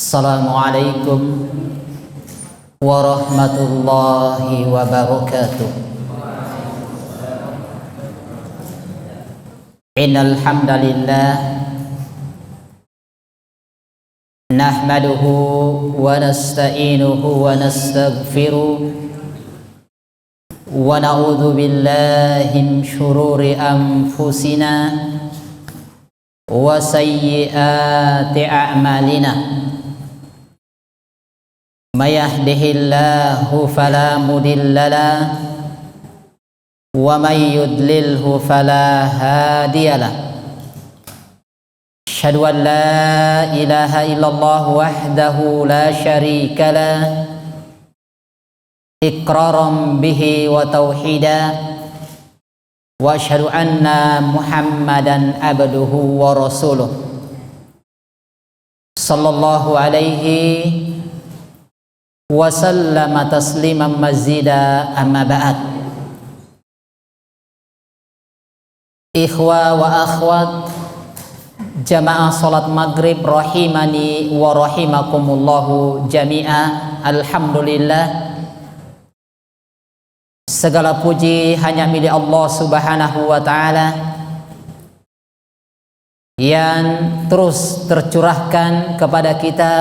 Assalamualaikum warahmatullahi wabarakatuh. Innal hamdalillah nahmaduhu wa nasta'inuhu wa nastaghfiruh wa na'udzu billahi min syururi anfusina wa sayyiati a'malina. May yahdihillahu fala mudilla lahu wa may yudlilhu fala hadiyalah. Asyhadu an la ilaha illallah wahdahu la syarika lah iqraran bihi wa tauhida wa asyhadu anna Muhammadan abduhu wa rasuluh sallallahu alaihi wa sallama tasliman mazida, amma ba'd. Ikhwa wa akhwat jamaah salat maghrib rahimani wa rahimakumullahu jami'a. Alhamdulillah, segala puji hanya milik Allah subhanahu wa ta'ala yang terus tercurahkan kepada kita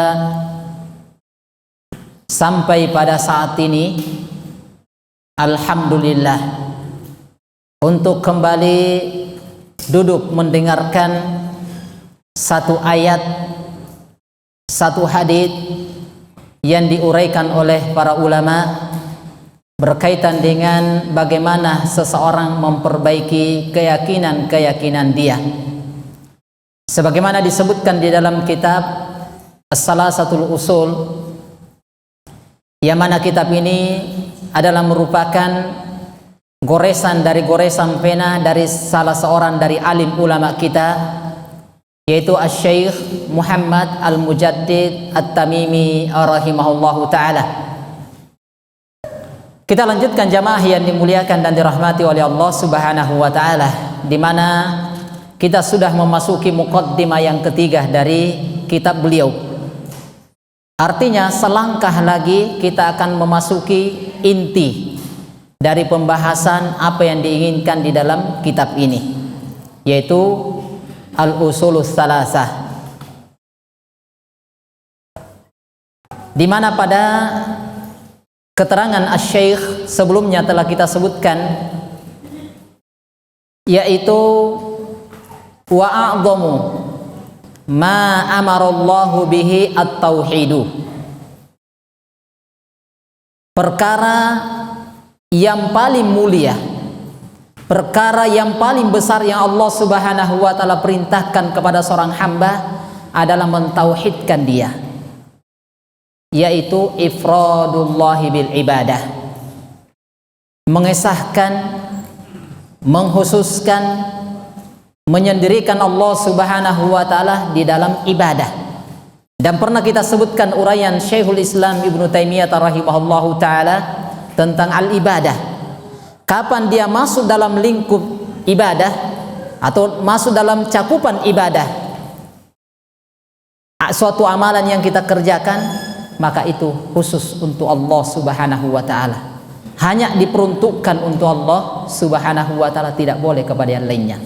sampai pada saat ini. Alhamdulillah, untuk kembali duduk mendengarkan satu ayat, satu hadits yang diuraikan oleh para ulama berkaitan dengan bagaimana seseorang memperbaiki keyakinan dia. Sebagaimana disebutkan di dalam kitab As-Salasatul Usul, yang mana kitab ini adalah merupakan goresan dari goresan pena dari salah seorang dari alim ulama kita, yaitu Asy-Syaikh Muhammad Al-Mujaddid At-Tamimi rahimahullahu ta'ala. Kita lanjutkan jamaah yang dimuliakan dan dirahmati oleh Allah subhanahu wa ta'ala, di mana kita sudah memasuki muqaddimah yang ketiga dari kitab beliau. Artinya selangkah lagi kita akan memasuki inti dari pembahasan apa yang diinginkan di dalam kitab ini, yaitu Al-Usulus Salasah, di mana pada keterangan Asy-Syaikh sebelumnya telah kita sebutkan, yaitu wa a'dhamu ma amarallahu bihi at-tauhidu, perkara yang paling mulia, perkara yang paling besar yang Allah subhanahu wa ta'ala perintahkan kepada seorang hamba adalah mentauhidkan dia, yaitu ifradullahi bil ibadah, mengesahkan, menghususkan, menyendirikan Allah subhanahu wa ta'ala di dalam ibadah. Dan pernah kita sebutkan uraian Syekhul Islam Ibnu Taimiyah rahimahullahu ta'ala tentang al-ibadah, kapan dia masuk dalam lingkup ibadah atau masuk dalam cakupan ibadah, suatu amalan yang kita kerjakan, maka itu khusus untuk Allah subhanahu wa ta'ala, hanya diperuntukkan untuk Allah subhanahu wa ta'ala, tidak boleh kepada yang lainnya.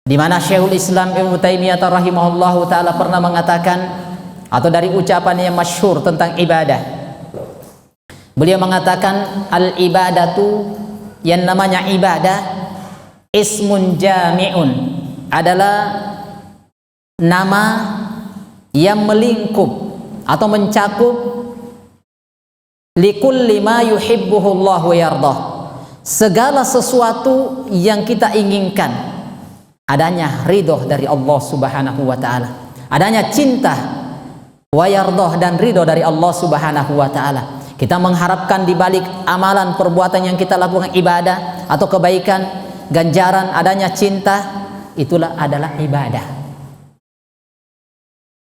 Di mana Syekhul Islam Ibnu Taimiyah rahimahullahu ta'ala pernah mengatakan, atau dari ucapan yang masyhur tentang ibadah, beliau mengatakan al-ibadatu, yang namanya ibadah, ismun jami'un, adalah nama yang melingkup atau mencakup likulli ma yuhibbuhu Allah wa yardah, segala sesuatu yang kita inginkan adanya ridho dari Allah subhanahu wa ta'ala, adanya cinta wa yardah dan ridho dari Allah subhanahu wa ta'ala. Kita mengharapkan di balik amalan perbuatan yang kita lakukan, ibadah atau kebaikan, ganjaran, adanya cinta, itulah adalah ibadah.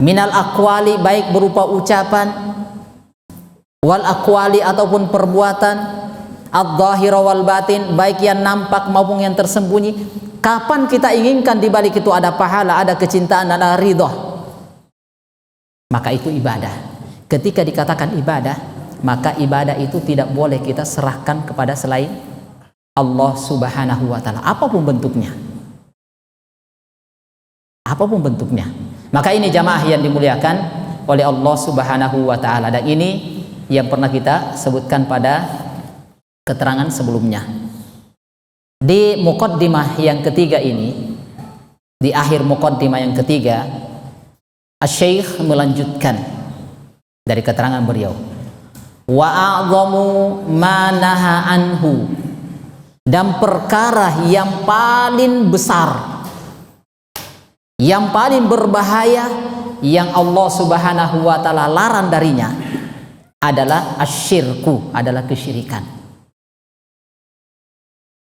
Minal aqwali, baik berupa ucapan, wal aqwali ataupun perbuatan, ad-dhahira wal batin, baik yang nampak maupun yang tersembunyi. Kapan kita inginkan di balik itu ada pahala, ada kecintaan, ada ridha. maka itu ibadah. Ketika dikatakan ibadah, maka ibadah itu tidak boleh kita serahkan kepada selain Allah Subhanahu wa Ta'ala, apapun bentuknya. Apapun bentuknya. Maka ini jamaah yang dimuliakan oleh Allah Subhanahu wa Ta'ala, dan ini yang pernah kita sebutkan pada keterangan sebelumnya. Di muqaddimah yang ketiga ini, di akhir muqaddimah yang ketiga, Asy-Syaikh melanjutkan dari keterangan beliau, wa a'zamu ma naha anhu, dan perkara yang paling besar, yang paling berbahaya, yang Allah Subhanahu wa Ta'ala larang darinya adalah asyirku, adalah kesyirikan.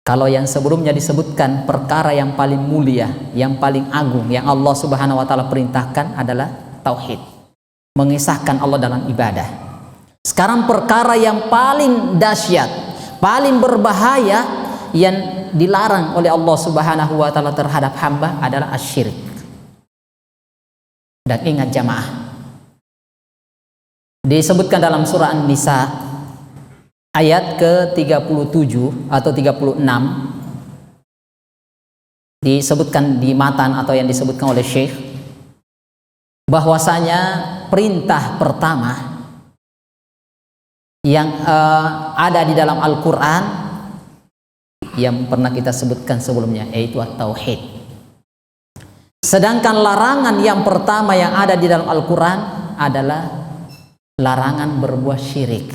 Kalau yang sebelumnya disebutkan perkara yang paling mulia, yang paling agung, yang Allah Subhanahu wa Ta'ala perintahkan adalah tauhid, mengisahkan Allah dalam ibadah. Sekarang perkara yang paling dahsyat, paling berbahaya, yang dilarang oleh Allah Subhanahu wa Ta'ala terhadap hamba adalah asyirik. Dan ingat jamaah, disebutkan dalam surah An-Nisa ayat ke-37 atau 36, disebutkan di matan atau yang disebutkan oleh Syekh, bahwasanya perintah pertama yang ada di dalam Al-Quran yang pernah kita sebutkan sebelumnya, yaitu at-tauhid. Sedangkan larangan yang pertama yang ada di dalam Al-Quran adalah larangan berbuat syirik,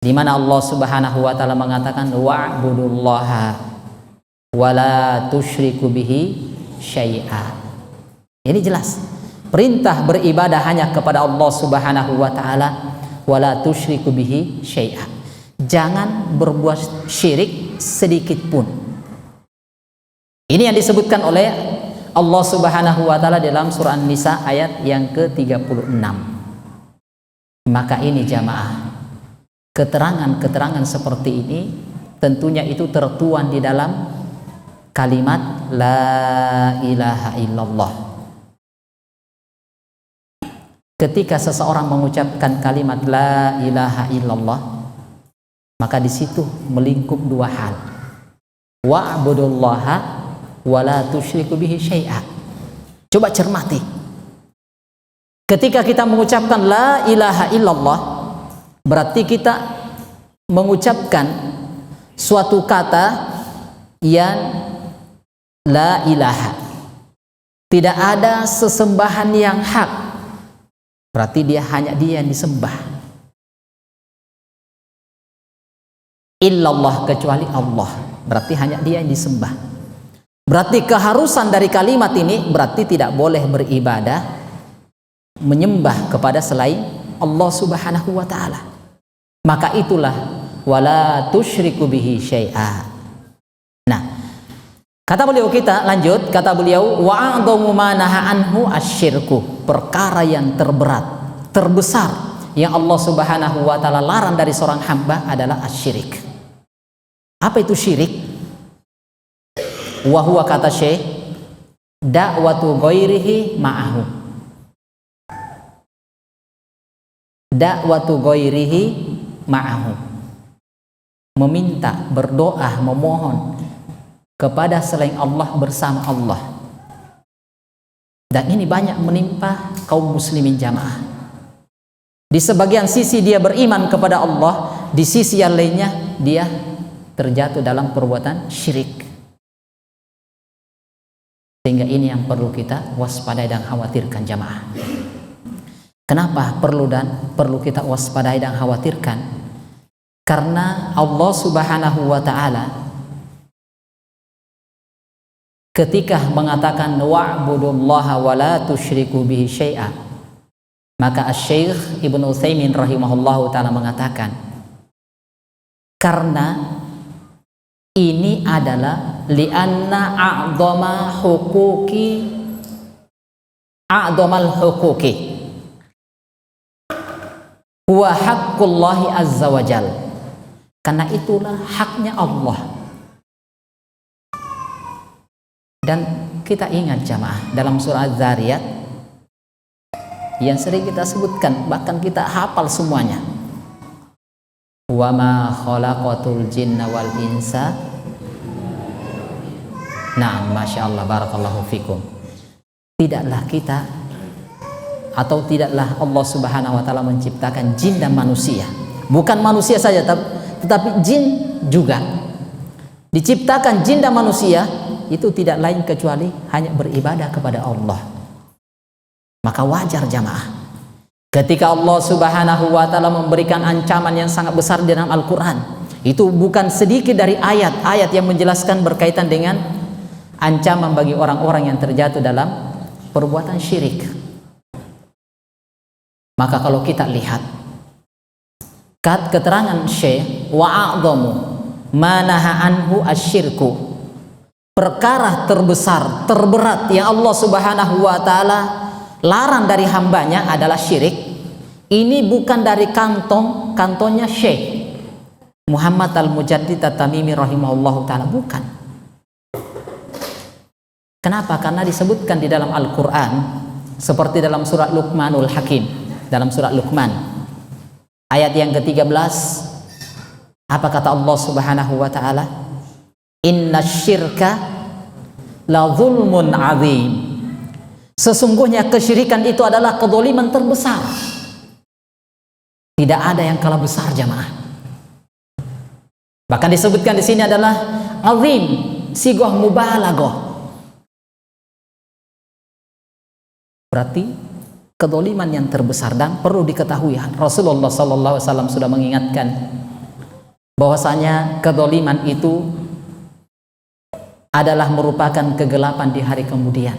di mana Allah Subhanahu wa Ta'ala mengatakan wa'budullaha wa la tusyriku bihi syai'a. Ini jelas perintah beribadah hanya kepada Allah Subhanahu wa Ta'ala, wa la tusyriku bihi syai'a. Jangan berbuat syirik sedikit pun. Ini yang disebutkan oleh Allah Subhanahu wa Ta'ala dalam surah An-Nisa ayat yang ke-36. Maka ini jamaah, keterangan-keterangan seperti ini tentunya itu tertuang di dalam kalimat la ilaha illallah. Ketika seseorang mengucapkan kalimat la ilaha illallah, maka di situ melingkup dua hal. Wa'budullaha wa la tusyriku bihi syai'a. Coba cermati. Ketika kita mengucapkan la ilaha illallah, berarti kita mengucapkan suatu kata yang la ilaha. Tidak ada sesembahan yang hak. Berarti hanya dia yang disembah. Illallah, kecuali Allah, berarti hanya dia yang disembah. Berarti keharusan dari kalimat ini berarti tidak boleh beribadah, menyembah kepada selain Allah Subhanahu wa Ta'ala. Maka itulah wala tusyriku bihi syai'a. Nah, kata beliau, kita lanjut, kata beliau wa'adhamu ma naha anhu asyirku, perkara yang terberat, terbesar yang Allah Subhanahu wa Ta'ala larang dari seorang hamba adalah asyirik. Apa itu syirik? Wa huwa, kata Syekh, da'watu ghairihi ma'ahu. Da'watu ghairihi ma'ahu, meminta, berdoa, memohon kepada selain Allah bersama Allah. Dan ini banyak menimpa kaum muslimin jamaah. Di sebagian sisi dia beriman kepada Allah, di sisi yang lainnya dia terjatuh dalam perbuatan syirik. Sehingga ini yang perlu kita waspadai dan khawatirkan jamaah. Kenapa perlu kita waspadai dan khawatirkan? Karena Allah Subhanahu wa Ta'ala ketika mengatakan wa'budullaha wa la tusyriku bihi syai'a, maka Asy-Syaikh Ibnu Utsaimin rahimahullahu ta'ala mengatakan, karena ini adalah li'anna a'dhamal huquqi huwa haqqullahi azza wa jal, karena itulah haknya Allah. Dan kita ingat jamaah, dalam surah Az-Zariyat yang sering kita sebutkan, bahkan kita hafal semuanya. Wa ma khalaqatul jinna wal insa. Nah, Masya Allah, barakallahu fikum. Tidaklah kita atau tidaklah Allah Subhanahu wa ta'ala menciptakan jin dan manusia. Bukan manusia saja, tetapi jin juga. Diciptakan jin dan manusia itu tidak lain kecuali hanya beribadah kepada Allah. Maka wajar jamaah, ketika Allah Subhanahu wa ta'ala memberikan ancaman yang sangat besar di dalam Al-Quran, itu bukan sedikit dari ayat-ayat yang menjelaskan berkaitan dengan ancaman bagi orang-orang yang terjatuh dalam perbuatan syirik. Maka kalau kita lihat keterangan Syekh, wa'a'dhamu ma naha anhu asyirku, perkara terbesar, terberat yang Allah Subhanahu wa ta'ala larang dari hambanya adalah syirik. Ini bukan dari kantongnya Syekh Muhammad Al-Mujaddid At-Tamimi rahimahullahu ta'ala, bukan. Kenapa? Karena disebutkan di dalam Al-Quran, seperti dalam surat Luqmanul Hakim, dalam surat Luqman ayat yang ke-13, apa kata Allah Subhanahu wa ta'ala? Inna syirka la zulmun azim. Sesungguhnya kesyirikan itu adalah kedzaliman terbesar. Tidak ada yang kalah besar jamaah. Bahkan disebutkan di sini adalah azim, sighah mubalaghah. Berarti kedzaliman yang terbesar. Dan perlu diketahui, Rasulullah SAW sudah mengingatkan bahwasanya kedzaliman itu adalah merupakan kegelapan di hari kemudian.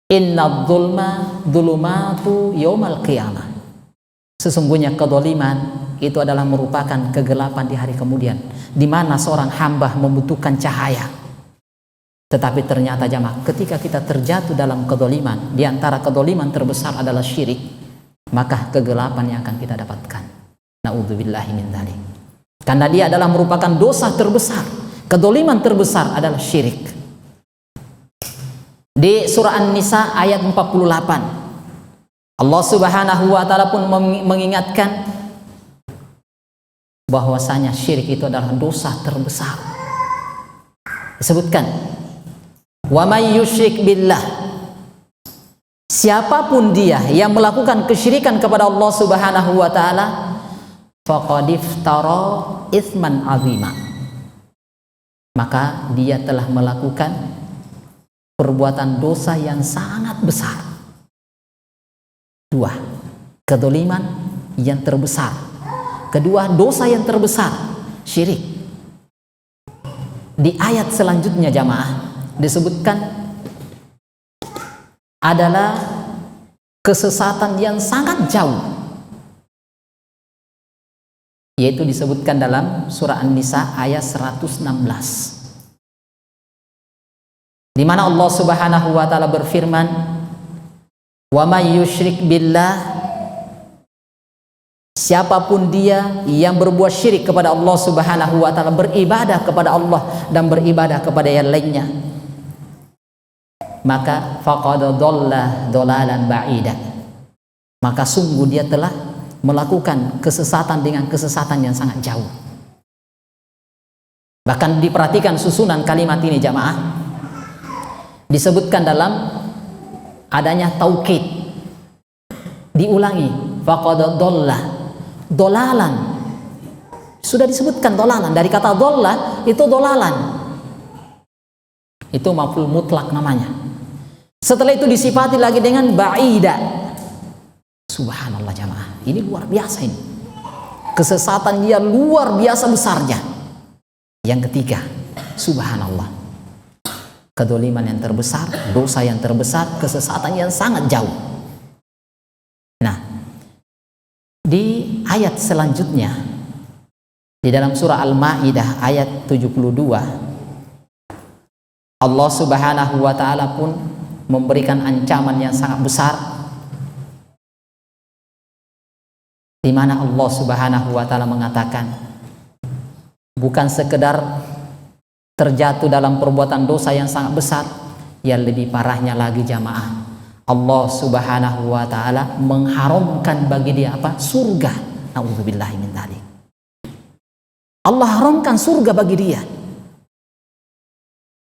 Inna dzulma dzulumatu yaumal qiyamah. Sesungguhnya kedzaliman itu adalah merupakan kegelapan di hari kemudian, di mana seorang hamba membutuhkan cahaya. Tetapi ternyata jamaah, ketika kita terjatuh dalam kedzaliman, di antara kedzaliman terbesar adalah syirik, maka kegelapan yang akan kita dapatkan. Na'udzubillahi min dzalik. Karena dia adalah merupakan dosa terbesar. Kedzaliman terbesar adalah syirik. Di surah An-Nisa ayat 48, Allah Subhanahu wa ta'ala pun mengingatkan bahwasanya syirik itu adalah dosa terbesar. Disebutkan, wa may yusyrik billah, siapapun dia yang melakukan kesyirikan kepada Allah Subhanahu wa ta'ala, faqad iftara itsman azima, maka dia telah melakukan perbuatan dosa yang sangat besar. Dua, kedzaliman yang terbesar. Kedua, dosa yang terbesar, syirik. Di ayat selanjutnya jamaah disebutkan adalah kesesatan yang sangat jauh, yaitu disebutkan dalam surah An-Nisa ayat 116, di mana Allah Subhanahu wa ta'ala berfirman, wa may yusyrik billah, siapapun dia yang berbuat syirik kepada Allah Subhanahu wa ta'ala, beribadah kepada Allah dan beribadah kepada yang lainnya, maka faqad dhalla dhalalan ba'ida, maka sungguh dia telah melakukan kesesatan dengan kesesatan yang sangat jauh. Bahkan diperhatikan susunan kalimat ini jamaah, disebutkan dalam adanya taukid, diulangi, faqad dhalla, dolalan. Sudah disebutkan dolalan, dari kata dholla itu dolalan, itu maf'ul mutlak namanya. Setelah itu disifati lagi dengan ba'ida. Subhanallah jamaah, ini luar biasa ini, kesesatan dia luar biasa besarnya. Yang ketiga, subhanallah, kedzaliman yang terbesar, dosa yang terbesar, kesesatan yang sangat jauh. Nah, di ayat selanjutnya di dalam surah Al-Maidah ayat 72, Allah Subhanahu wa ta'ala pun memberikan ancaman yang sangat besar, di mana Allah Subhanahu wa ta'ala mengatakan, bukan sekedar terjatuh dalam perbuatan dosa yang sangat besar, Yang lebih parahnya lagi jamaah, Allah Subhanahu wa taala mengharamkan bagi dia apa? Surga. Nauzubillahi min dzalik. Allah haramkan surga bagi dia.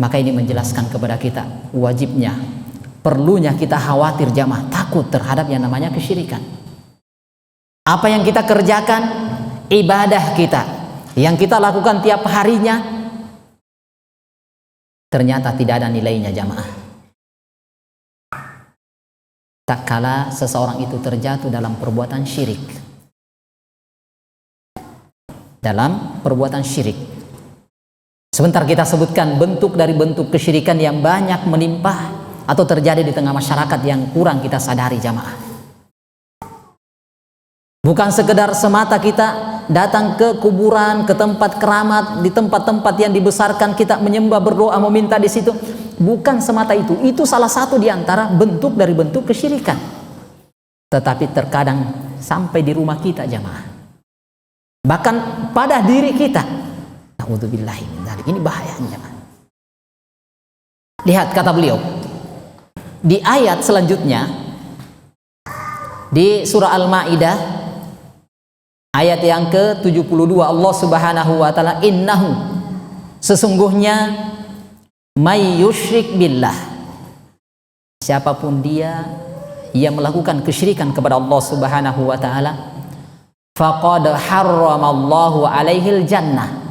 Maka ini menjelaskan kepada kita wajibnya, perlunya kita khawatir jamaah, takut terhadap yang namanya kesyirikan. Apa yang kita kerjakan, ibadah kita yang kita lakukan tiap harinya, ternyata tidak ada nilainya jamaah. Tak kala seseorang itu terjatuh dalam perbuatan syirik. Dalam perbuatan syirik. Sebentar kita sebutkan bentuk dari bentuk kesyirikan yang banyak menimpa atau terjadi di tengah masyarakat yang kurang kita sadari jamaah. Bukan sekedar semata kita datang ke kuburan, ke tempat keramat, di tempat-tempat yang dibesarkan kita menyembah, berdoa, meminta di situ. Bukan semata itu. Itu salah satu di antara bentuk dari bentuk kesyirikan. Tetapi terkadang sampai di rumah kita jamaah. Bahkan pada diri kita. Na'udzubillahi min dzalik. Ini bahayanya jamaah. Lihat kata beliau. Di ayat selanjutnya di surah Al-Maidah ayat yang ke-72, Allah Subhanahu wa taala, innahu, sesungguhnya, may yusyrik billah, siapapun dia yang melakukan kesyirikan kepada Allah Subhanahu wa taala, faqad harramallahu alaihil jannah.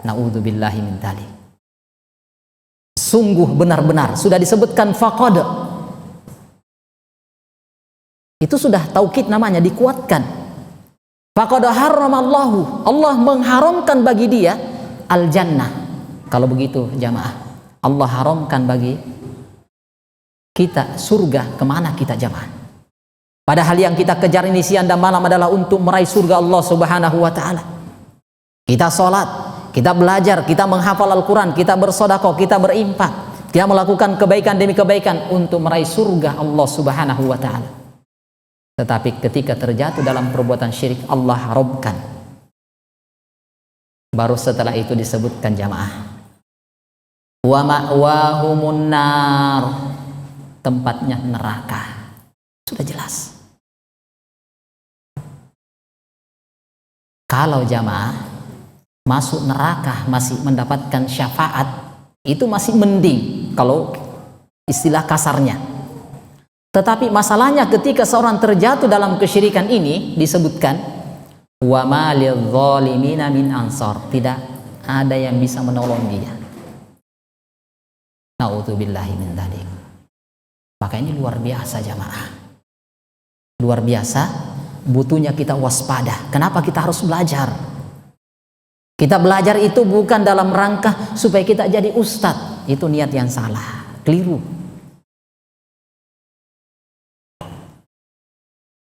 Na'udzubillahi min dzalik. Sungguh benar-benar sudah disebutkan faqad. Itu sudah taukid namanya, dikuatkan. Faqad harramallahu, Allah mengharamkan bagi dia al-jannah. Kalau begitu jamaah, Allah haramkan bagi kita surga, kemana kita jamaah? Padahal yang kita kejar ini siang dan malam adalah untuk meraih surga Allah Subhanahu wa taala. Kita sholat, kita belajar, kita menghafal Al-Quran, kita bersedekah, kita berinfak, kita melakukan kebaikan demi kebaikan untuk meraih surga Allah Subhanahu wa taala. Tetapi ketika terjatuh dalam perbuatan syirik, Allah haramkan. Baru setelah itu disebutkan jamaah, wa ma'wahumun nar, tempatnya neraka. Sudah jelas. Kalau jamaah masuk neraka masih mendapatkan syafaat, itu masih mending kalau istilah kasarnya. Tetapi masalahnya ketika seorang terjatuh dalam kesyirikan ini disebutkan wa ma lidh-dhalimina min ansar, tidak ada yang bisa menolong dia. Na'udzubillahi min dzalik. Maka ini luar biasa jamaah. Luar biasa, butuhnya kita waspada. Kenapa kita harus belajar? Kita belajar itu bukan dalam rangka supaya kita jadi ustadz. Itu niat yang salah, keliru.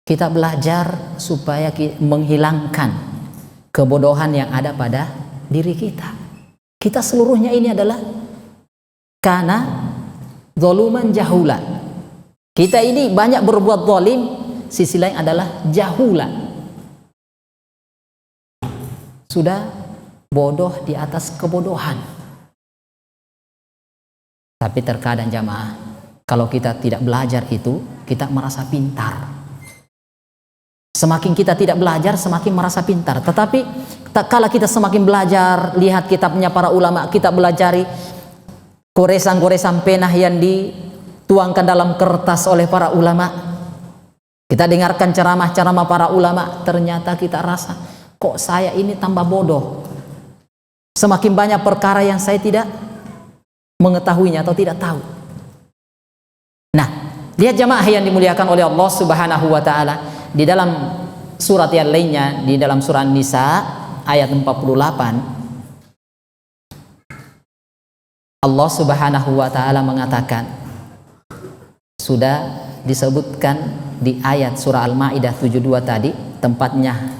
Kita belajar supaya menghilangkan kebodohan yang ada pada diri kita. Kita seluruhnya ini adalah karena zoluman jahula. Kita ini banyak berbuat zalim, sisi lain adalah jahula. Sudah bodoh di atas kebodohan. Tapi terkadang jamaah, kalau kita tidak belajar itu, kita merasa pintar. Semakin kita tidak belajar, semakin merasa pintar. Tetapi kalau kita semakin belajar, lihat kitabnya para ulama, kita belajari goresan-goresan penah yang dituangkan dalam kertas oleh para ulama, kita dengarkan ceramah-ceramah para ulama, ternyata kita rasa, kok saya ini tambah bodoh. Semakin banyak perkara yang saya tidak mengetahuinya atau tidak tahu. Nah, lihat jamaah yang dimuliakan oleh Allah Subhanahu wa taala. Di dalam surat yang lainnya, di dalam surah Nisa ayat 48, Allah Subhanahu wa taala mengatakan, sudah disebutkan di ayat surah Al-Maidah 72 tadi, tempatnya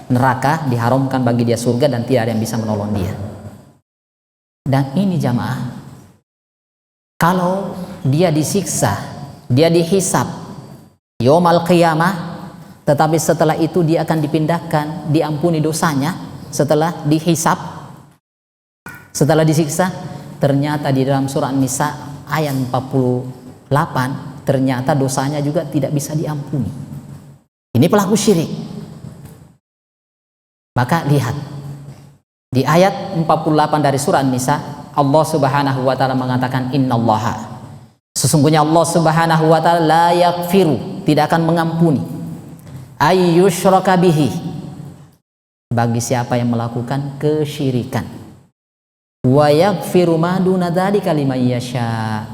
neraka, diharamkan bagi dia surga dan tidak ada yang bisa menolong dia. Dan ini jamaah, kalau dia disiksa, dia dihisab yaumul qiyamah, tetapi setelah itu dia akan dipindahkan, diampuni dosanya setelah dihisab, setelah disiksa. Ternyata di dalam surah An-Nisa ayat 48 ternyata dosanya juga tidak bisa diampuni. Ini pelaku syirik. Maka lihat di ayat 48 dari surah An-Nisa, Allah Subhanahu wa taala mengatakan innallaha, sesungguhnya Allah Subhanahu wa taala la yaghfiru, tidak akan mengampuni, ayyushraka bihi, bagi siapa yang melakukan kesyirikan, wa yaghfiru ma duna dzalika liman yasha,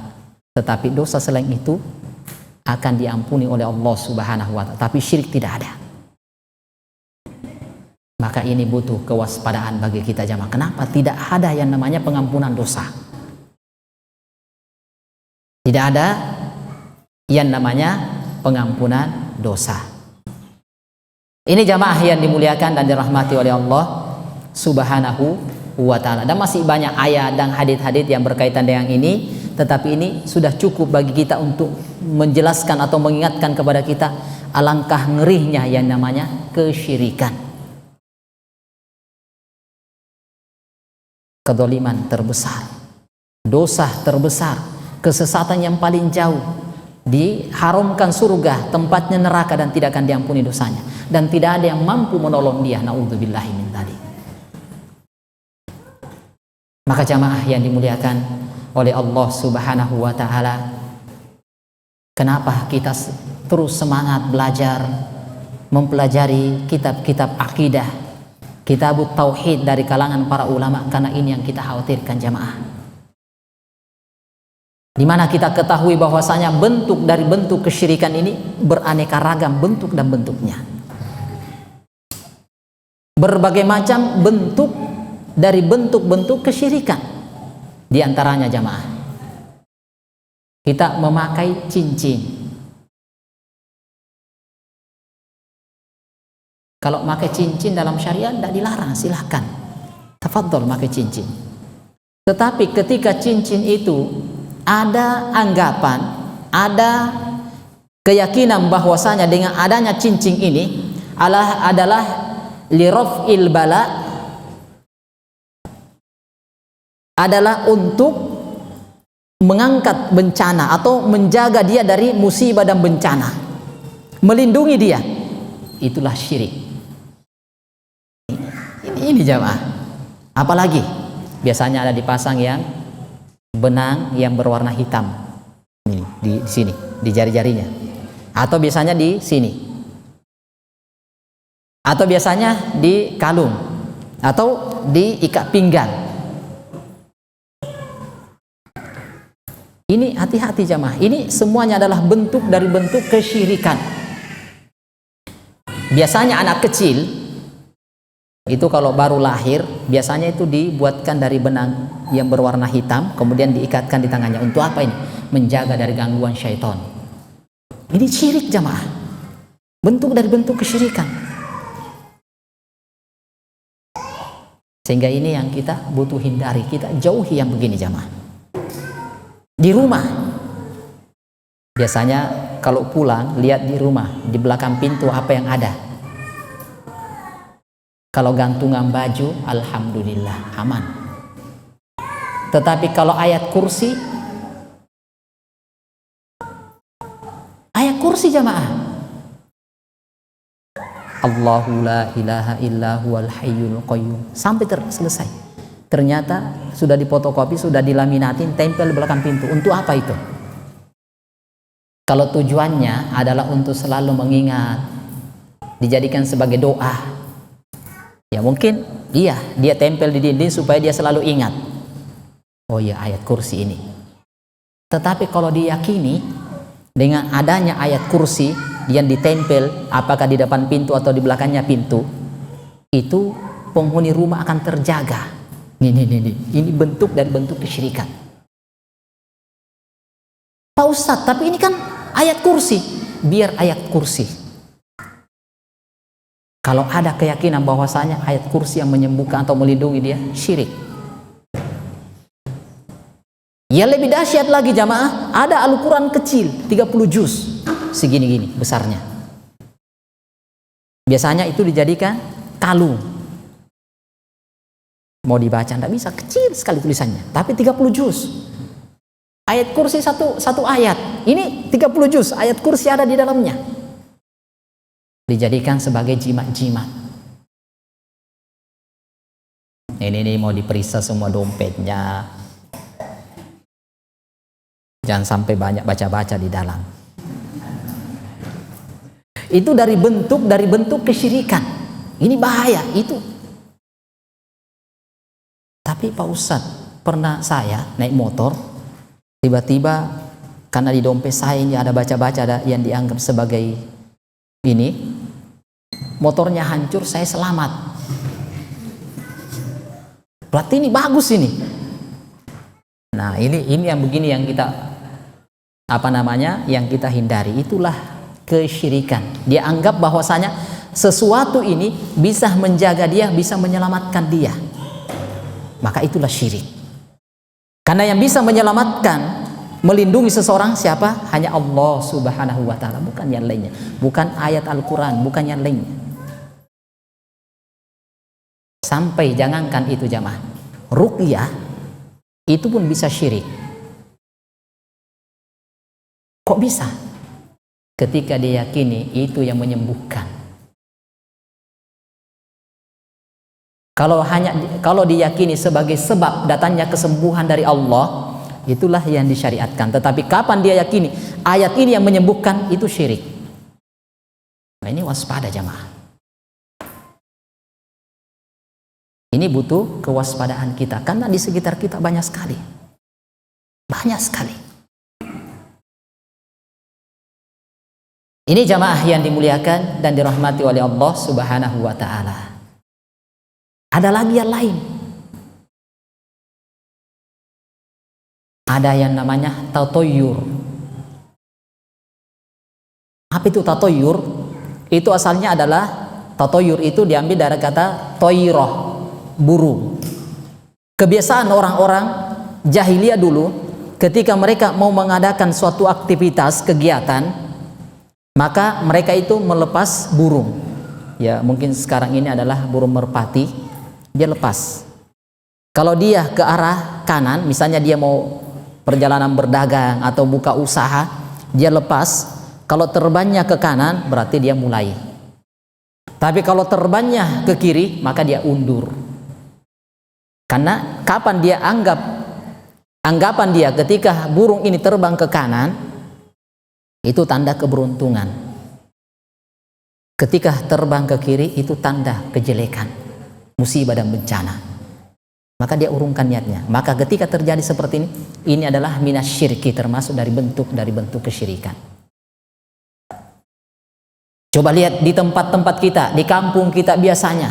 tetapi dosa selain itu akan diampuni oleh Allah Subhanahu wa taala, tapi syirik tidak ada. Maka ini butuh kewaspadaan bagi kita jamaah. Kenapa tidak ada yang namanya pengampunan dosa? Tidak ada yang namanya pengampunan dosa. Ini jamaah yang dimuliakan dan dirahmati oleh Allah Subhanahu wa taala. Dan masih banyak ayat dan hadits-hadits yang berkaitan dengan ini, tetapi ini sudah cukup bagi kita untuk menjelaskan atau mengingatkan kepada kita alangkah ngerinya yang namanya kesyirikan. Kedzaliman terbesar, dosa terbesar, kesesatan yang paling jauh, diharamkan surga, tempatnya neraka dan tidak akan diampuni dosanya, dan tidak ada yang mampu menolong dia. Naudzubillahi min dzalik. Maka jamaah yang dimuliakan oleh Allah Subhanahu wa taala, kenapa kita terus semangat belajar, mempelajari kitab-kitab akidah, kitab tauhid dari kalangan para ulama? Karena ini yang kita khawatirkan jamaah, di mana kita ketahui bahwasanya bentuk dari bentuk kesyirikan ini beraneka ragam bentuk dan bentuknya, berbagai macam bentuk dari bentuk-bentuk kesyirikan. Di antaranya jamaah, kita memakai cincin. Kalau pakai cincin dalam syariat tidak dilarang, silahkan, tafadhol pakai cincin. Tetapi ketika cincin itu ada anggapan, ada keyakinan bahwasanya dengan adanya cincin ini adalah liraf'il bala, adalah untuk mengangkat bencana atau menjaga dia dari musibah dan bencana, melindungi dia, itulah syirik. Ini jamaah, apalagi biasanya ada dipasang yang benang yang berwarna hitam ini di sini, di jari-jarinya, atau biasanya di sini, atau biasanya di kalung, atau di ikat pinggang. Ini hati-hati jamaah, ini semuanya adalah bentuk dari bentuk kesyirikan. Biasanya anak kecil itu kalau baru lahir, biasanya itu dibuatkan dari benang yang berwarna hitam, kemudian diikatkan di tangannya. Untuk apa ini? Menjaga dari gangguan syaitan. Ini syirik jamaah, bentuk dari bentuk kesyirikan. Sehingga ini yang kita butuh hindari, kita jauhi yang begini jamaah. Di rumah, biasanya kalau pulang, lihat di rumah, di belakang pintu apa yang ada. Kalau gantungan baju, alhamdulillah aman. Tetapi kalau ayat kursi jamaah, Allahu la ilaha illa huwal hayyul qayyum, sampai selesai. Ternyata sudah difotokopi, sudah dilaminatin, tempel di belakang pintu. Untuk apa itu? Kalau tujuannya adalah untuk selalu mengingat, dijadikan sebagai doa, ya mungkin iya, dia tempel di dinding supaya dia selalu ingat, oh ya ayat kursi ini. Tetapi kalau diyakini dengan adanya ayat kursi yang ditempel apakah di depan pintu atau di belakangnya pintu, itu penghuni rumah akan terjaga. Ini bentuk dan bentuk kesyirikan. Pak Ustadz, tapi ini kan ayat kursi. Biar ayat kursi, kalau ada keyakinan bahwasanya ayat kursi yang menyembuhkan atau melindungi dia, syirik. Ya lebih dahsyat lagi jamaah, ada Al-Quran kecil 30 juz segini-gini besarnya. Biasanya itu dijadikan kalung, mau dibaca tidak bisa, kecil sekali tulisannya, tapi 30 juz. Ayat kursi satu ayat. Ini 30 juz, ayat kursi ada di dalamnya. Dijadikan sebagai jimat-jimat. Ini mau diperiksa semua dompetnya. Jangan sampai banyak baca-baca di dalam. Itu dari bentuk kesyirikan. Ini bahaya itu. Tapi Pak Ustadz, pernah saya naik motor, tiba-tiba karena di dompet saya ini ada baca-baca yang dianggap sebagai ini, motornya hancur, saya selamat. Berarti ini bagus ini. Nah, ini yang begini yang kita yang kita hindari. Itulah kesyirikan. Dia anggap bahwasanya sesuatu ini bisa menjaga dia, bisa menyelamatkan dia. Maka itulah syirik. Karena yang bisa menyelamatkan, melindungi seseorang siapa? Hanya Allah Subhanahu wa ta'ala, bukan yang lainnya. Bukan ayat Al-Quran, bukan yang lainnya. Sampai jangankan itu jamaah, ruqyah itu pun bisa syirik. Kok bisa? Ketika dia yakini itu yang menyembuhkan. Kalau diyakini sebagai sebab datangnya kesembuhan dari Allah, itulah yang disyariatkan. Tetapi kapan dia yakini ayat ini yang menyembuhkan, itu syirik. Nah, ini waspada jamaah. Ini butuh kewaspadaan kita, karena di sekitar kita banyak sekali. Banyak sekali. Ini jamaah yang dimuliakan dan dirahmati oleh Allah Subhanahu wa ta'ala. Ada lagi yang lain. Ada yang namanya tatoyur. Apa itu tatoyur? Itu asalnya adalah, tatoyur itu diambil dari kata toiroh, burung. Kebiasaan orang-orang jahiliyah dulu, ketika mereka mau mengadakan suatu aktivitas, kegiatan, maka mereka itu melepas burung. Ya, mungkin sekarang ini adalah burung merpati. Dia lepas. Kalau dia ke arah kanan, misalnya dia mau perjalanan berdagang atau buka usaha, dia lepas. Kalau terbangnya ke kanan, berarti dia mulai. Tapi kalau terbangnya ke kiri, maka dia undur. Karena kapan dia anggapan dia ketika burung ini terbang ke kanan, itu tanda keberuntungan. Ketika terbang ke kiri, itu tanda kejelekan, musibah dan bencana. Maka dia urungkan niatnya. Maka ketika terjadi seperti ini adalah minasyirki, termasuk dari bentuk kesyirikan. Coba lihat di tempat-tempat kita, di kampung kita biasanya,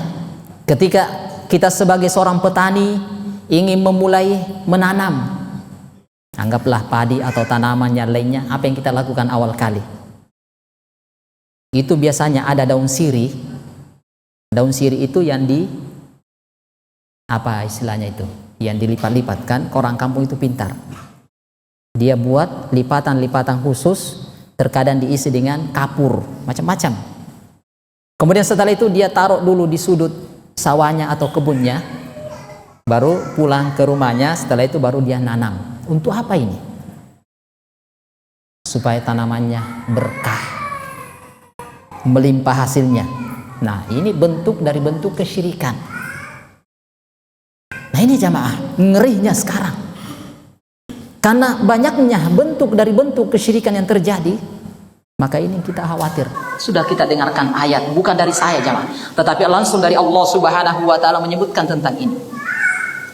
ketika kita sebagai seorang petani ingin memulai menanam, anggaplah padi atau tanaman yang lainnya, apa yang kita lakukan awal kali? Itu biasanya ada daun sirih. Daun sirih itu yang apa istilahnya itu, yang dilipat-lipatkan. Orang kampung itu pintar, dia buat lipatan-lipatan khusus, terkadang diisi dengan kapur, macam-macam. Kemudian setelah itu dia taruh dulu di sudut sawahnya atau kebunnya, baru pulang ke rumahnya. Setelah itu baru dia nanam. Untuk apa ini? Supaya tanamannya berkah, melimpah hasilnya. Nah, ini bentuk dari bentuk kesyirikan. Nah, ini jamaah, ngerinya sekarang. Karena banyaknya bentuk dari bentuk kesyirikan yang terjadi, maka ini kita khawatir. Sudah kita dengarkan ayat, bukan dari saya jamaah, tetapi langsung dari Allah Subhanahu wa ta'ala menyebutkan tentang ini.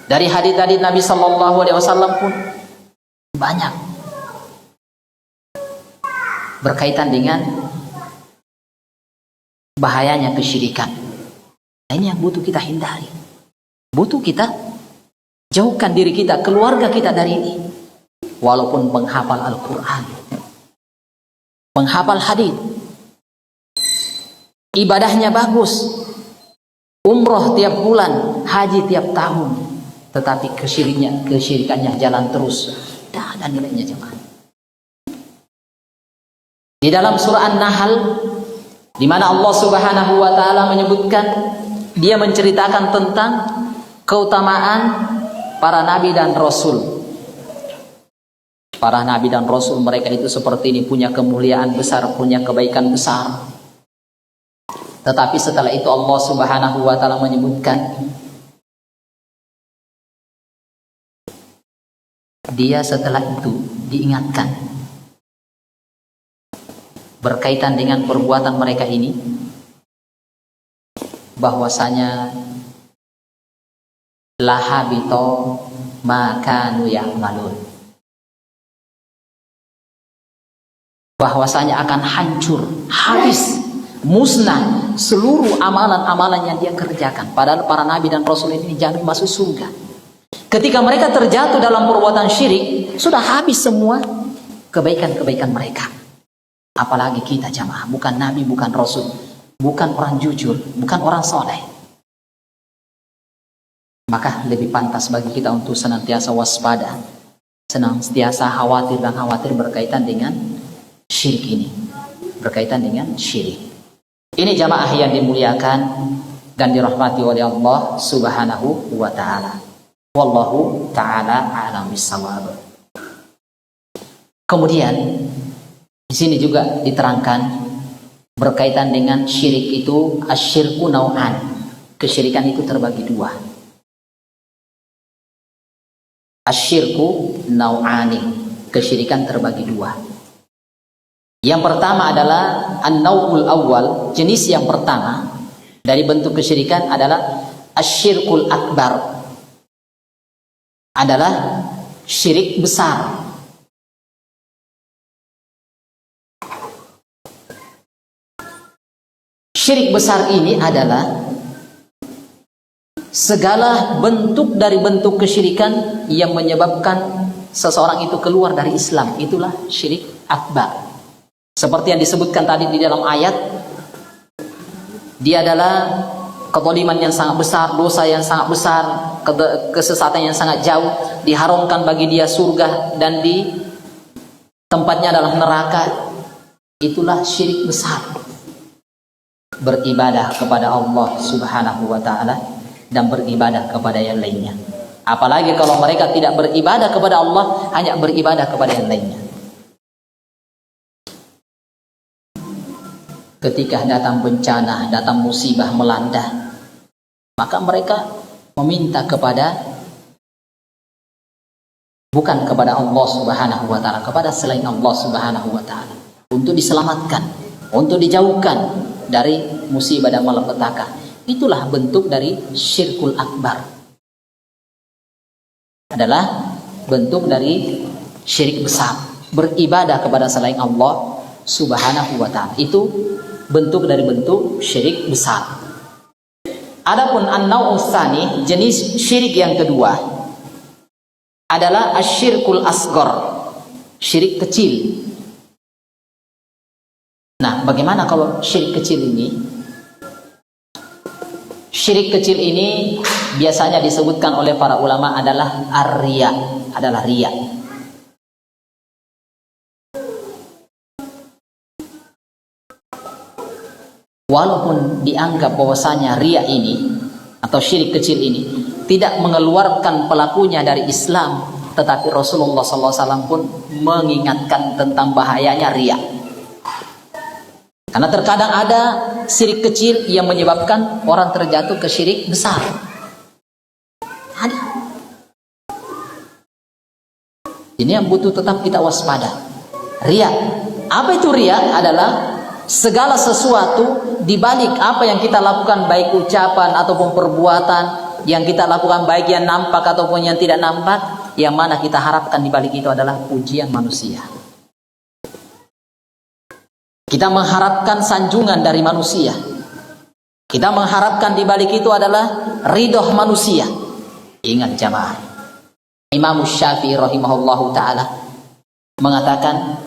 Dari hadis-hadis Nabi sallallahu alaihi wasallam pun banyak berkaitan dengan bahayanya kesyirikan. Nah, ini yang butuh kita hindari. Butuh kita jauhkan diri kita, keluarga kita dari ini. Walaupun menghafal Al-Quran, menghafal hadis, ibadahnya bagus, umroh tiap bulan, haji tiap tahun, tetapi kesyirikannya jalan terus, tidak ada nilainya jemaah. Di dalam surah An-Nahl, di mana Allah Subhanahu wa ta'ala menyebutkan, dia menceritakan tentang keutamaan para nabi dan rasul. Para nabi dan rasul mereka itu seperti ini, punya kemuliaan besar, punya kebaikan besar. Tetapi setelah itu Allah Subhanahu wa taala menyebutkan dia setelah itu diingatkan berkaitan dengan perbuatan mereka ini, bahwasanya lahabito makanu ya'malun, bahwasanya akan hancur, habis, musnah seluruh amalan-amalan yang dia kerjakan. Padahal para nabi dan rasul ini dijamin masuk surga. Ketika mereka terjatuh dalam perbuatan syirik, sudah habis semua kebaikan-kebaikan mereka. Apalagi kita jamaah, bukan nabi, bukan rasul, bukan orang jujur, bukan orang soleh. Maka lebih pantas bagi kita untuk senantiasa waspada, senantiasa khawatir dan khawatir berkaitan dengan syirik ini, berkaitan dengan syirik. Ini jamaah yang dimuliakan dan dirahmati oleh Allah Subhanahu wa taala. Wallahu taala a'lam bissawab. Kemudian di sini juga diterangkan berkaitan dengan syirik itu, asyirku nau'an. Kesyirikan itu terbagi dua. Asyirku nau'ani. Kesyirikan terbagi dua. Yang pertama adalah an-nau'ul awal, jenis yang pertama dari bentuk kesyirikan adalah asyirkul akbar, adalah syirik besar. Syirik besar ini adalah segala bentuk dari bentuk kesyirikan yang menyebabkan seseorang itu keluar dari Islam. Itulah syirik akbar. Seperti yang disebutkan tadi di dalam ayat, dia adalah kezaliman yang sangat besar, dosa yang sangat besar, kesesatan yang sangat jauh, diharamkan bagi dia surga dan di tempatnya adalah neraka. Itulah syirik besar. Beribadah kepada Allah Subhanahu wa taala dan beribadah kepada yang lainnya. Apalagi kalau mereka tidak beribadah kepada Allah, hanya beribadah kepada yang lainnya. Ketika datang bencana, datang musibah melanda, maka mereka meminta bukan kepada Allah Subhanahu wa taala, kepada selain Allah Subhanahu wa taala, untuk diselamatkan, untuk dijauhkan dari musibah dan malapetaka. Itulah bentuk dari syirkul akbar. Adalah bentuk dari syirik besar, beribadah kepada selain Allah Subhanahu wa taala. Itu bentuk dari bentuk syirik besar. Adapun an-nau'u tsani, jenis syirik yang kedua adalah asyirkul asghar, syirik kecil. Nah, bagaimana kalau syirik kecil ini? Syirik kecil ini biasanya disebutkan oleh para ulama adalah ar-riya, adalah riya. Walaupun dianggap bahwasanya riya ini atau syirik kecil ini tidak mengeluarkan pelakunya dari Islam, tetapi Rasulullah SAW pun mengingatkan tentang bahayanya riya. Karena terkadang ada syirik kecil yang menyebabkan orang terjatuh ke syirik besar. Ada. Ini yang butuh tetap kita waspada. Riya. Apa itu riya? Adalah segala sesuatu di balik apa yang kita lakukan, baik ucapan ataupun perbuatan yang kita lakukan, baik yang nampak ataupun yang tidak nampak, yang mana kita harapkan di balik itu adalah pujian manusia. Kita mengharapkan sanjungan dari manusia. Kita mengharapkan di balik itu adalah ridho manusia. Ingat jamaah, Imam Syafi'i rahimahullahu ta'ala mengatakan,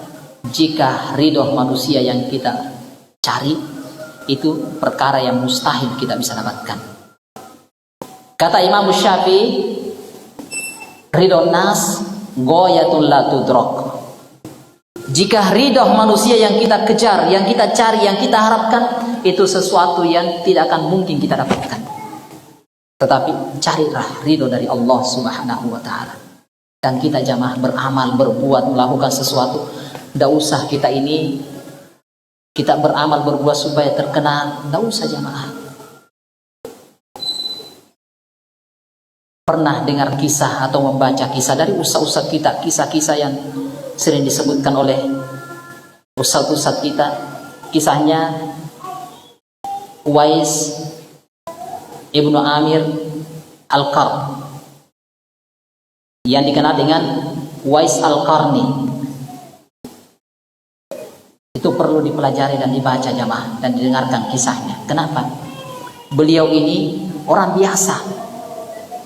jika ridho manusia yang kita cari, itu perkara yang mustahil kita bisa dapatkan. Kata Imam Syafi'i, ridho nas goyatul la tudrok. Jika ridho manusia yang kita kejar, yang kita cari, yang kita harapkan, itu sesuatu yang tidak akan mungkin kita dapatkan. Tetapi carilah ridho dari Allah Subhanahu wa ta'ala. Dan kita jamaah beramal, berbuat, melakukan sesuatu. Tidak usah kita beramal, berbuat supaya terkenal. Tidak usah jamaah. Pernah dengar kisah atau membaca kisah dari ustaz-ustaz kita, kisah-kisah yang sering disebutkan oleh ustaz-ustaz kita. Kisahnya Uwais Ibnu Amir Al-Qarn, yang dikenal dengan Uwais Al-Qarni. Itu perlu dipelajari dan dibaca jamaah dan didengarkan kisahnya. Kenapa? Beliau ini orang biasa.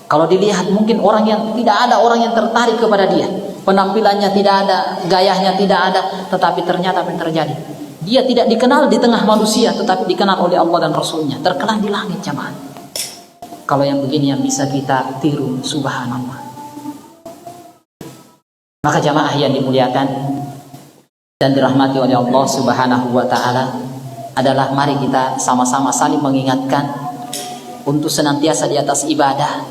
Kalau dilihat mungkin tidak ada orang yang tertarik kepada dia. Penampilannya tidak ada, gayanya tidak ada, tetapi ternyata apa yang terjadi? Dia tidak dikenal di tengah manusia, tetapi dikenal oleh Allah dan Rasulnya. Terkenal di langit jamaah. Kalau yang begini yang bisa kita tiru, subhanallah. Maka jamaah yang dimuliakan dan dirahmati oleh Allah Subhanahu wa taala adalah mari kita sama-sama saling mengingatkan untuk senantiasa di atas ibadah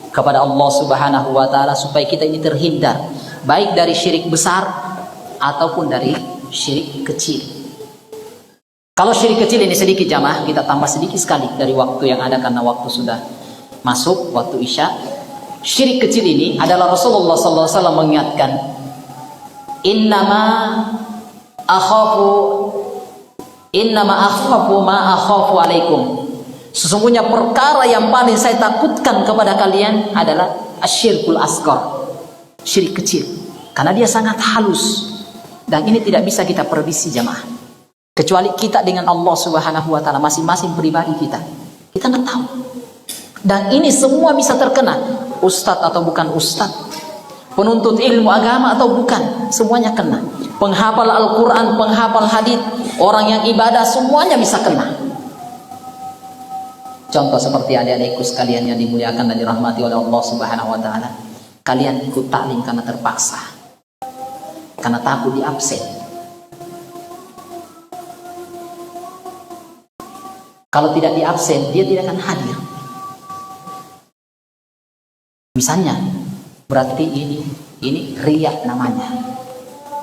kepada Allah Subhanahu wa taala supaya kita ini terhindar baik dari syirik besar ataupun dari syirik kecil. Kalau syirik kecil ini sedikit jamaah, kita tambah sedikit sekali dari waktu yang ada karena waktu sudah masuk waktu Isya. Syirik kecil ini adalah Rasulullah SAW mengingatkan, innama akhafu ma akhafu alaikum. Sesungguhnya perkara yang paling saya takutkan kepada kalian adalah asyirkul asghar, syirik kecil, karena dia sangat halus dan ini tidak bisa kita prediksi jamaah, kecuali kita dengan Allah Subhanahu wa taala, masing-masing pribadi kita nggak tahu. Dan ini semua bisa terkena, ustadz atau bukan ustadz, penuntut ilmu agama atau bukan, semuanya kena. Penghafal Al-Quran, penghafal hadits, orang yang ibadah, semuanya bisa kena. Contoh seperti adik-adikku sekalian yang dimuliakan dan dirahmati oleh Allah Subhanahu wa taala. Kalian ikut taklim karena terpaksa, karena takut di absen. Kalau tidak di absen, dia tidak akan hadir. Misalnya, berarti ini riya namanya.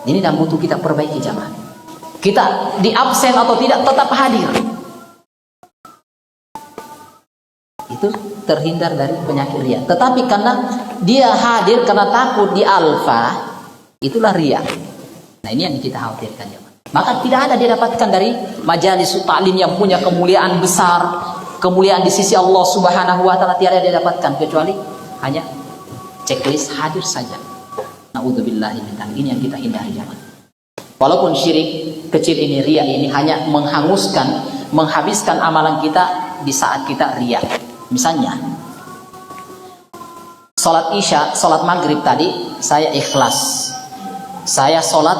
Ini dan butuh kita perbaiki jamaah. Kita di absen atau tidak tetap hadir. Itu terhindar dari penyakit riya. Tetapi karena dia hadir karena takut di alfa, itulah riya. Nah ini yang kita khawatirkan jamaah. Maka tidak ada dia dapatkan dari majalis ta'lim yang punya kemuliaan besar, kemuliaan di sisi Allah Subhanahu wa taala, tiada dia dapatkan kecuali hanya checklist hadir saja. Na'udzubillahi min dzalik. Ini yang kita hindari jamaah. Walaupun syirik kecil ini, riya ini hanya menghanguskan, menghabiskan amalan kita di saat kita riya. Misalnya salat Isya, salat maghrib tadi saya ikhlas, saya salat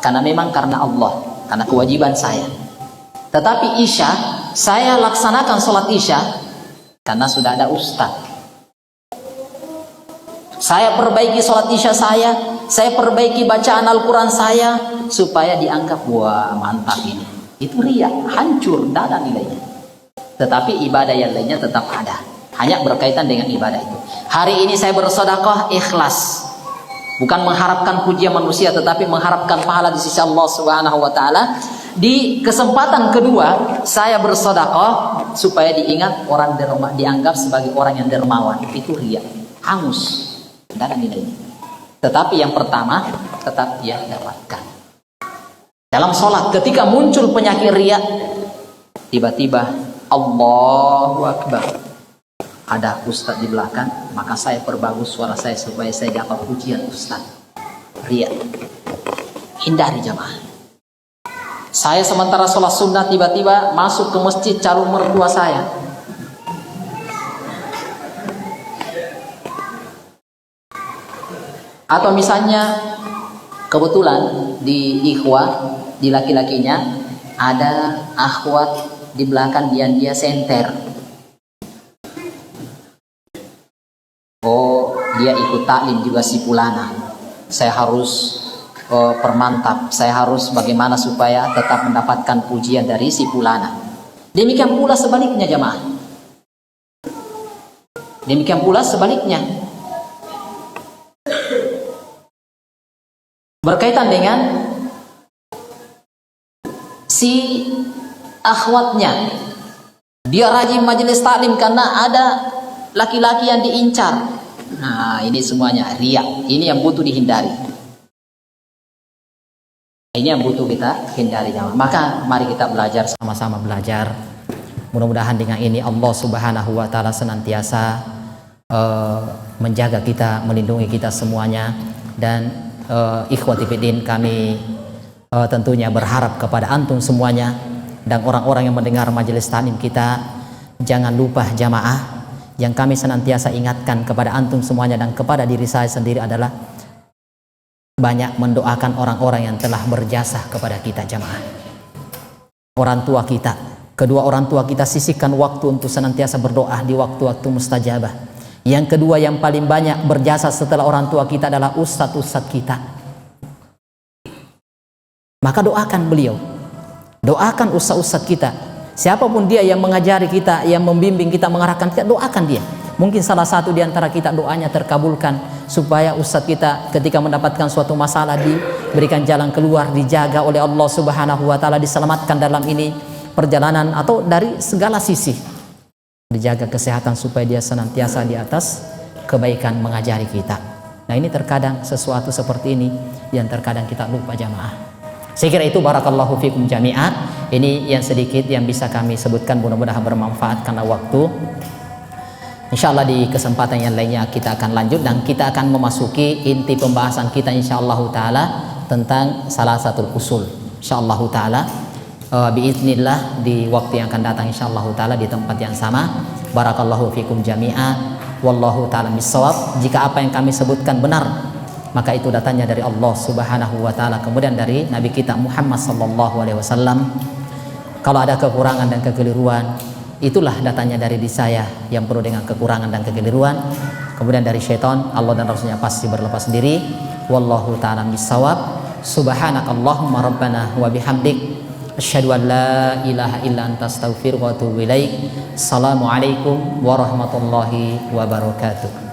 karena Allah, karena kewajiban saya. Tetapi Isya saya laksanakan salat Isya karena sudah ada ustaz. Saya perbaiki sholat Isya saya perbaiki bacaan Al-Quran saya supaya dianggap wah mantap ini. Itu riya, hancur, tidak ada nilainya. Tetapi ibadah yang lainnya tetap ada, hanya berkaitan dengan ibadah itu. Hari ini saya bersedekah ikhlas, bukan mengharapkan pujian manusia, tetapi mengharapkan pahala di sisi Allah Subhanahu wa taala. Di kesempatan kedua saya bersedekah supaya diingat orang dianggap sebagai orang yang dermawan. Itu riya, hangus, tidak ada nilainya. Tetapi yang pertama tetap dia dapatkan. Dalam sholat ketika muncul penyakit riya, tiba-tiba Allahu Akbar, ada ustaz di belakang, maka saya perbagus suara saya supaya saya dapat pujian ustaz. Riya, hindari jamaah. Saya sementara sholat sunnah tiba-tiba masuk ke masjid calon mertua saya. Atau misalnya kebetulan di ikhwah, di laki-lakinya ada akhwat di belakang dia senter. Oh, dia ikut taklim juga si fulana. Saya harus permantap, saya harus bagaimana supaya tetap mendapatkan pujian dari si fulana. Demikian pula sebaliknya jamaah. Demikian pula sebaliknya. berkaitan dengan si akhwatnya, dia rajin majelis taklim karena ada laki-laki yang diincar. Nah, ini semuanya riya. Ini yang butuh dihindari. Ini yang butuh kita hindari. Maka mari kita belajar, sama-sama belajar. Mudah-mudahan dengan ini Allah Subhanahu wa taala senantiasa menjaga kita, melindungi kita semuanya. Dan ikhwati fiddin, kami tentunya berharap kepada antum semuanya dan orang-orang yang mendengar majelis taklim kita, jangan lupa jamaah, yang kami senantiasa ingatkan kepada antum semuanya dan kepada diri saya sendiri adalah banyak mendoakan orang-orang yang telah berjasa kepada kita jamaah. Orang tua kita, kedua orang tua kita, sisihkan waktu untuk senantiasa berdoa di waktu-waktu mustajabah. Yang kedua yang paling banyak berjasa setelah orang tua kita adalah ustadz-ustadz kita. Maka doakan beliau, doakan ustadz-ustadz kita, siapapun dia yang mengajari kita, yang membimbing kita, mengarahkan kita, doakan dia. Mungkin salah satu di antara kita doanya terkabulkan, supaya ustadz kita ketika mendapatkan suatu masalah diberikan jalan keluar, dijaga oleh Allah Subhanahu wa taala, diselamatkan dalam ini perjalanan atau dari segala sisi, dijaga kesehatan supaya dia senantiasa di atas kebaikan mengajari kita. Nah, ini terkadang sesuatu seperti ini yang terkadang kita lupa jamaah. Saya kira itu, barakallahu fikum jami'ah. Ini yang sedikit yang bisa kami sebutkan, mudah-mudahan bermanfaat karena waktu. Insyaallah di kesempatan yang lainnya kita akan lanjut dan kita akan memasuki inti pembahasan kita insyaallah taala tentang salah satu usul. Insyaallah taala biiznillah di waktu yang akan datang insyaallah taala di tempat yang sama. Barakallahu fikum jami'ah. Wallahu taala bissawab. Jika apa yang kami sebutkan benar, maka itu datanya dari Allah Subhanahu wa taala, kemudian dari Nabi kita Muhammad sallallahu alaihi wasallam. Kalau ada kekurangan dan kekeliruan, itulah datanya dari diri saya yang penuh dengan kekurangan dan kekeliruan. Kemudian dari syaitan, Allah dan Rasulnya pasti berlepas diri. Wallahu ta'ala bisawab. Subhanakallahumma rabbana wa bihamdik, asyhadu an la ilaha illa anta astaghfiruka wa atubu ilaik. Assalamualaikum warahmatullahi wabarakatuh.